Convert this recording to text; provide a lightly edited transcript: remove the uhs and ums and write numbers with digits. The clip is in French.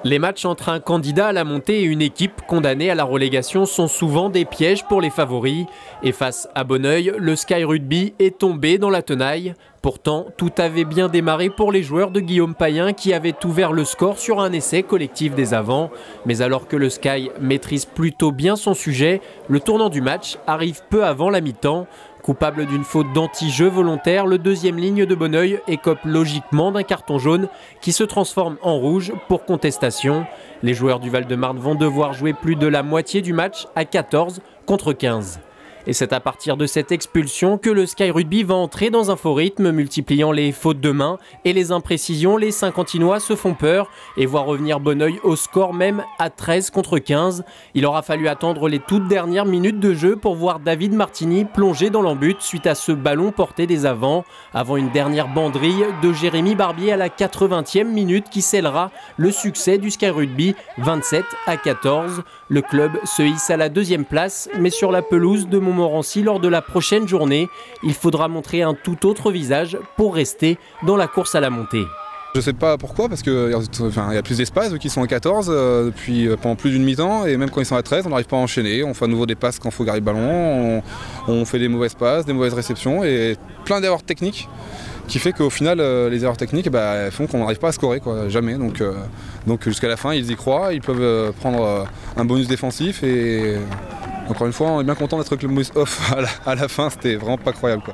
Les matchs entre un candidat à la montée et une équipe condamnée à la relégation sont souvent des pièges pour les favoris. Et face à Bonneuil, le Sky Rugby est tombé dans la tenaille. Pourtant, tout avait bien démarré pour les joueurs de Guillaume Payen qui avaient ouvert le score sur un essai collectif des avants. Mais alors que le Sky maîtrise plutôt bien son sujet, le tournant du match arrive peu avant la mi-temps. Coupable d'une faute d'anti-jeu volontaire, le deuxième ligne de Bonneuil écope logiquement d'un carton jaune qui se transforme en rouge pour contestation. Les joueurs du Val-de-Marne vont devoir jouer plus de la moitié du match à 14 contre 15. Et c'est à partir de cette expulsion que le Sky Rugby va entrer dans un faux rythme, multipliant les fautes de main et les imprécisions. Les Saint-Quentinois se font peur et voient revenir Bonneuil au score même à 13 contre 15. Il aura fallu attendre les toutes dernières minutes de jeu pour voir David Martini plonger dans l'embut suite à ce ballon porté des avants, avant une dernière banderille de Jérémy Barbier à la 80e minute qui scellera le succès du Sky Rugby 27 à 14. Le club se hisse à la deuxième place, mais sur la pelouse de Montmorency lors de la prochaine journée, il faudra montrer un tout autre visage pour rester dans la course à la montée. Je ne sais pas pourquoi, parce qu'il y a plus d'espace, eux qui sont à 14 pendant plus d'une mi-temps, et même quand ils sont à 13, on n'arrive pas à enchaîner, on fait à nouveau des passes quand il faut garer le ballon, on fait des mauvaises passes, des mauvaises réceptions, et plein d'erreurs techniques, qui fait qu'au final, les erreurs techniques font qu'on n'arrive pas à scorer, jamais. Donc jusqu'à la fin, ils y croient, ils peuvent prendre un bonus défensif, et encore une fois, on est bien content d'être avec le bonus off à la fin, c'était vraiment pas croyable.